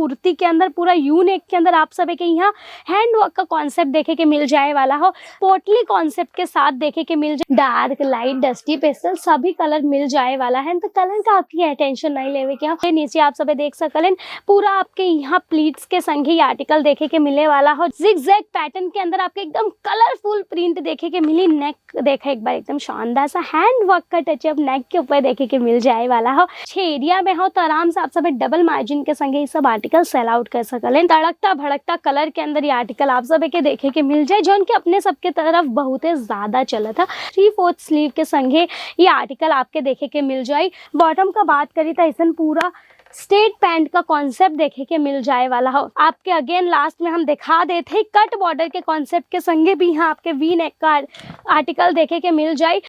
कुर्ती के अंदर पूरा यू नेक के अंदर आप सभी के यहाँ हैंड वर्क का कॉन्सेप्ट देखे के मिल जाए वाला हो। पोटली कॉन्सेप्ट के साथ देखे के मिल जाए, डार्क लाइट डस्टी पेस्टल सभी कलर मिल जाए वाला है। तो कलर का आपकी अटेंशन नहीं लेवे के हो। नीचे आप सभी देख सकलन पूरा आपके यहाँ प्लीट्स के संगे आर्टिकल देखे के मिले वाला हो। जिगजैग पैटर्न के अंदर आपके एकदम कलरफुल प्रिंट देखे के मिली। नेक देखा एक बार एकदम शानदार सा हैंड वर्क का टचअप नेक के ऊपर देखे के मिल जाए वाला हो। अच्छे एरिया में हो तो आराम से आप सब डबल मार्जिन के संगे ये सब आर्टिकल सेल आउट कर सकले। तड़कता भड़कता कलर के अंदर ये आर्टिकल आप सब के देखे के मिल जाए, जो उनके अपने सबके तरफ बहुत ज्यादा चला था। 3/4 स्लीव के संगे ये आर्टिकल आपके देखे के मिल जाए। बॉटम का बात करी तो ऐसा पूरा स्ट्रेट पैंट का कॉन्सेप्ट देखे के मिल जाए वाला हो। आपके अगेन लास्ट में हम दिखा देते हैं कट बॉर्डर के कॉन्सेप्ट के संगे भी यहाँ आपके वी नेक का आर्टिकल देखे के मिल जाए।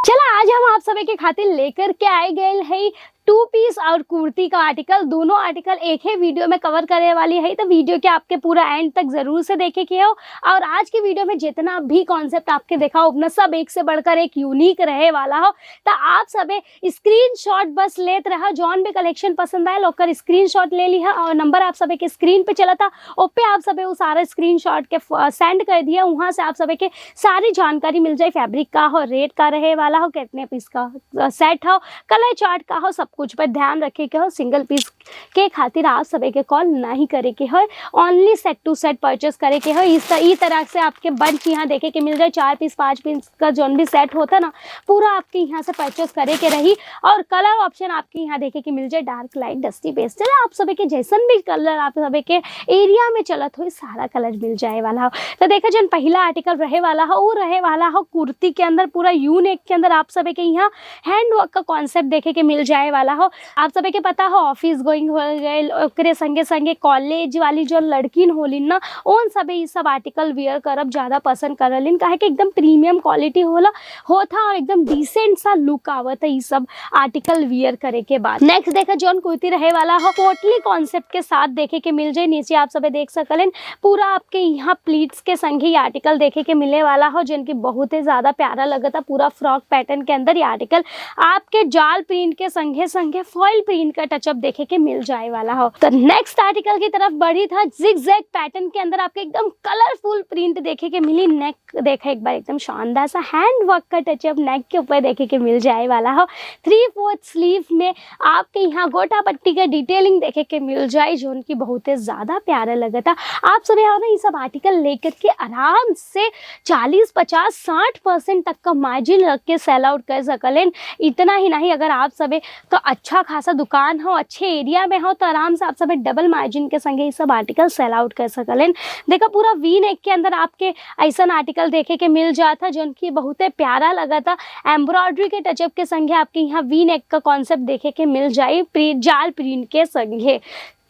चला आज हम आप सभी के खातिर लेकर के आए गए है 2 पीस और कुर्ती का आर्टिकल। दोनों आर्टिकल एक ही वीडियो में कवर करने वाली है, तो वीडियो के आपके पूरा एंड तक जरूर से देखे के हो। और आज की वीडियो में जितना भी कॉन्सेप्ट आपके देखा हो अपना सब एक से बढ़कर एक यूनिक रहे वाला हो। तो आप सब स्क्रीनशॉट बस लेते रहा, जौन भी कलेक्शन पसंद आए लोग स्क्रीनशॉट ले लिया और नंबर आप सब के स्क्रीन पे चला था उस पे आप सब वो सारा स्क्रीनशॉट के सेंड कर दिया। वहाँ से आप सब के सारी जानकारी मिल जाए, फैब्रिक का हो, रेट का रहे वाला हो, कितने पीस का सेट हो, कलर चार्ट का हो, सब कुछ पर ध्यान रखे के हो। सिंगल पीस के खातिर आप सभी के कॉल नहीं करे के हो, only set to set purchase करे के हो। इस तरह से आपके बंच यहाँ देखे के मिल जाए। 4 पीस 5 पीस का जो भी सेट होता ना पूरा आपके यहाँ से परचेस करे के रही। और कलर ऑप्शन आपके यहाँ देखे के मिल जाए डार्क लाइट डस्टी पेस्टल। आप सभी के जैसन भी कलर आप सभी के एरिया में चलत हो सारा कलर मिल जाए वाला हो। तो देखा जो पहला आर्टिकल रहे वाला हो वो रहे वाला हो कुर्ती के अंदर पूरा यू नेक के अंदर आप सभी के यहाँ हैंड वर्क का कॉन्सेप्ट देखे के मिल जाए वाला हो। आप सभी के पता हो ऑफिस गोइंग हो गए ओकरे संगे संगे कॉलेज वाली जो लड़किन होलिन ना उन सभी ये सब आर्टिकल वियर करब ज्यादा पसंद करलिन, काहे कि एकदम प्रीमियम क्वालिटी होता और एकदम डिसेंट सा लुक आवत है ये सब आर्टिकल वियर करे के बाद। नेक्स्ट देखा जोन कुर्ती रहे वाला हो पोटली कॉन्सेप्ट के साथ देखे के मिल जाए। नीचे आप सब देख सकलेन पूरा आपके यहाँ प्लीट्स के संगे ये आर्टिकल देखे के मिले वाला हो, जिनकी बहुत ही ज्यादा प्यारा लगता। पूरा फ्रॉक पैटर्न के अंदर ये आर्टिकल आपके जाल प्रिंट के संगे संगे फॉइल प्रिंट का टचअप देखे के मिल जाए वाला हो। तो नेक्स्ट आर्टिकल की तरफ बढ़ी था। जिगजैग पैटर्न के अंदर आपके एकदम कलरफुल प्रिंट देखे के मिली। नेक देखा एक बार एकदम शानदार सा हैंड वर्क का टचअप नेक के ऊपर देखे के मिल जाए वाला हो। 3/4 स्लीव में आपके यहाँ गोटा पट्टी का डिटेलिंग देखे के मिल जाए, जो उनकी बहुत ही ज्यादा प्यारा लगा था। आप सब यहाँ ये सब आर्टिकल लेकर के आराम से 40 50 60% तक का मार्जिन रख के सेल आउट कर सकलें। इतना ही नहीं, अगर आप सब तो अच्छा खासा दुकान हो, अच्छे एरिया में हो तो आराम से आप सब डबल मार्जिन के संगे ये सब आर्टिकल सेल आउट कर सकलें। देखा पूरा वी नेक के अंदर आपके ऐसा आर्टिकल देखे के मिल जाता जो उनकी बहुत ही प्यारा लगा था। एम्ब्रॉयडरी के टचअप के संगे आपके यहाँ वी नेक का कॉन्सेप्ट देखे के मिल जाए जाल प्रिंट के संगे।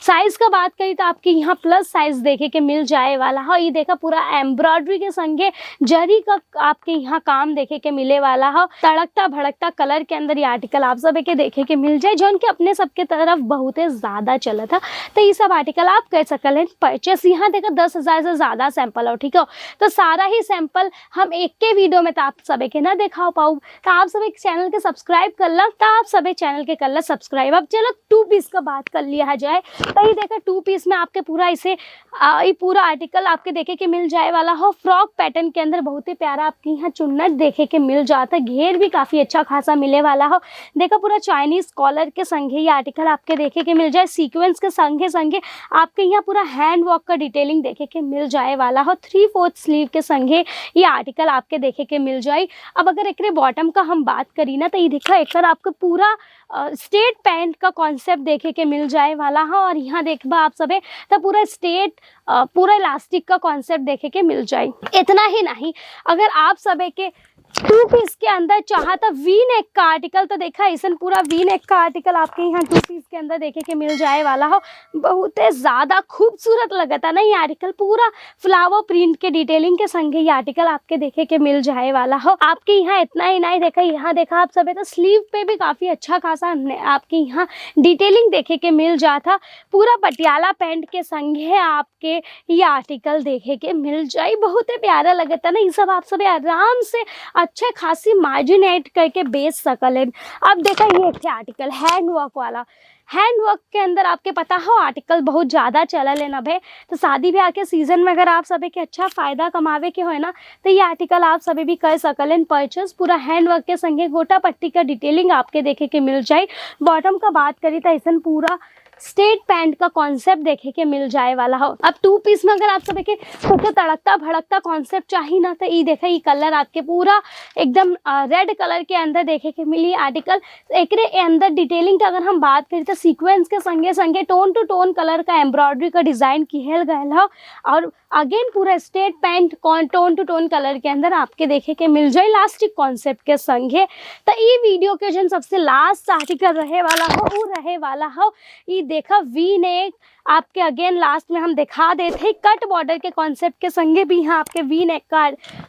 साइज का बात करी तो आपके यहाँ प्लस साइज देखे के मिल जाए वाला हो। ये देखा पूरा एम्ब्रॉयडरी के संगे जरी का आपके यहाँ काम देखे के मिले वाला हो। तड़कता भड़कता कलर के अंदर ये आर्टिकल आप सब के देखे के मिल जाए, जो उनके अपने सबके तरफ बहुत ही ज्यादा चला था। तो ये सब आर्टिकल आप कर सकते परचेस। यहाँ देखा 10,000 से ज्यादा सैंपल हो, ठीक है। तो सारा ही सैंपल हम एक के वीडियो में तो आप सब के ना देखा पाऊ, तो आप सब चैनल के सब्सक्राइब कर ला, तो आप सब चैनल के कर ला सब्सक्राइब। अब चलो 2 पीस का बात कर लिया जाए। तो ये देखा 2 पीस में आपके पूरा इसे ये पूरा आर्टिकल आपके देखे के मिल जाए वाला हो। फ्रॉक पैटर्न के अंदर बहुत ही प्यारा आपके यहाँ चुन्नट देखे के मिल जाता है। घेर भी काफी अच्छा खासा मिले वाला हो। देखा पूरा चाइनीज कॉलर के संगे ये आर्टिकल आपके देखे के मिल जाए। सीक्वेंस के संगे संगे आपके यहाँ पूरा हैंड वर्क का डिटेलिंग देखे के मिल जाए वाला हो। 3/4 स्लीव के संगे ये आर्टिकल आपके देखे के मिल जाए। अब अगर एक बॉटम का हम बात करी ना तो ये देखा एक आपको पूरा स्ट्रेट पैंट का कॉन्सेप्ट देखे के मिल जाए वाला हो। और यहाँ देखबा आप सबे तो पूरा स्ट्रेट पूरा इलास्टिक का कॉन्सेप्ट देखे के मिल जाए। इतना ही नहीं, अगर आप सबे के 2 पीस के अंदर चाहता वी नेक का आर्टिकल तो देखा ऐसा पूरा वी नेक का आर्टिकल आपके यहाँ 2 पीस के अंदर देखे के मिल जाए वाला हो। बहुत ज्यादा खूबसूरत लगता ना ये आर्टिकल। पूरा फ्लावर प्रिंट के डिटेलिंग के संगे ये आर्टिकल आपके देखे के मिल जाए वाला हो। आपके यहाँ इतना ही नहीं देखा, यहाँ देखा आप सब तो स्लीव पे भी काफी अच्छा खासा आपके यहाँ डिटेलिंग देखे के मिल जाता। पूरा पटियाला पैंट के संगे आपके ये आर्टिकल देखे के मिल जाए। बहुत ही प्यारा लगता ना ये सब। आप सब आराम से अच्छे खासी मार्जिन ऐड करके बेच सकलें। अब देखा ये एक आर्टिकल हैंड वर्क वाला, हैंड वर्क के अंदर आपके पता हो आर्टिकल बहुत ज़्यादा चलल है ना भे, तो शादी ब्याह के सीजन में अगर आप सभी के अच्छा फायदा कमावे के हो ना, तो ये आर्टिकल आप सभी भी कर सकलन परचेस। पूरा हैंड वर्क के संगे गोटा पट्टी का डिटेलिंग आपके देखे के मिल जाए। बॉटम का बात करी तो ऐसा पूरा स्ट्रेट पैंट का कॉन्सेप्ट देखे के मिल जाए वाला हो। अब 2 पीस में अगर आप सब के फोटो तड़कता भड़कता कॉन्सेप्ट चाहिए ना, तो ये देखे ये कलर आपके पूरा एकदम रेड कलर के अंदर देखे के मिली आर्टिकल। एक अंदर डिटेलिंग का अगर हम बात करें तो सीक्वेंस के संगे संगे टोन टू टोन कलर का एम्ब्रॉयडरी का डिजाइन किहल गया हो, और अगेन पूरा straight pant tone to tone colour के अंदर आपके देखे के मिल जाए इलास्टिक कॉन्सेप्ट के संगे। तो ये वीडियो के जो सबसे लास्ट आर्टिकल रहे वाला हो वो रहे वाला हो ये देखा वी नेक। आपके अगेन लास्ट में हम दिखा देते कट बॉर्डर के कॉन्सेप्ट के संगे भी यहाँ आपके वी नेक का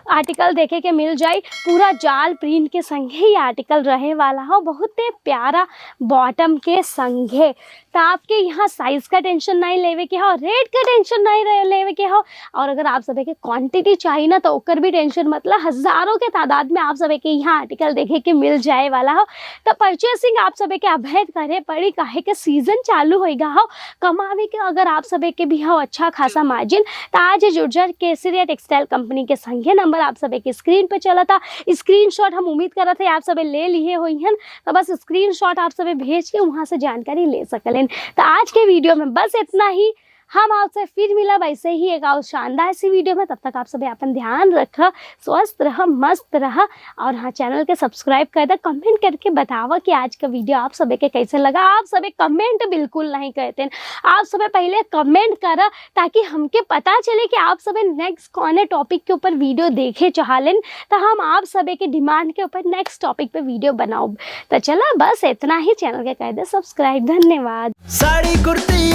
आर्टिकल देखे के मिल जाए। पूरा जाल प्रिंट के संगे ही आर्टिकल रहे वाला हो, बहुत प्यारा बॉटम के संगे। तो आपके यहाँ साइज का टेंशन नहीं लेवे के हो, रेट का टेंशन नहीं लेवे के हो, और अगर आप सभी के क्वांटिटी चाहिए ना तो ओकर भी टेंशन मतलब हजारों के तादाद में आप सभी के यहाँ आर्टिकल देखे के मिल जाए वाला हो। तो परचेसिंग आप सभी के अवैध करे पड़ी, काहे के सीजन चालू होगा हो, कमावे के अगर आप सभी के भी हो अच्छा खासा मार्जिन। तो आज जुर्जर केसरिया टेक्सटाइल कंपनी के संगे नंबर आप सभी के स्क्रीन पे चला था। स्क्रीनशॉट हम उम्मीद कर रहे थे आप सभी ले लिए हुई हैं, तो बस स्क्रीनशॉट आप सभी भेज के वहां से जानकारी ले सकलें। तो आज के वीडियो में बस इतना ही, हम आपसे फिर मिला वैसे ही एक और शानदार सी वीडियो में। तब तक आप सभी अपन ध्यान रखा, स्वस्थ रहा, मस्त रहा, और हाँ चैनल के सब्सक्राइब कर दे, कमेंट करके बतावा कि आज का वीडियो आप सभी के कैसे लगा। आप सभी कमेंट बिल्कुल नहीं करते, आप सभी पहले कमेंट करा ताकि हमके पता चले कि आप सभी नेक्स्ट कौन टॉपिक के ऊपर वीडियो देखे चाहलें, तो हम आप सभी के डिमांड के ऊपर नेक्स्ट टॉपिक पे वीडियो बनाओ। तो चला बस इतना ही, चैनल के कर दे सब्सक्राइब। धन्यवाद। साड़ी कुर्ती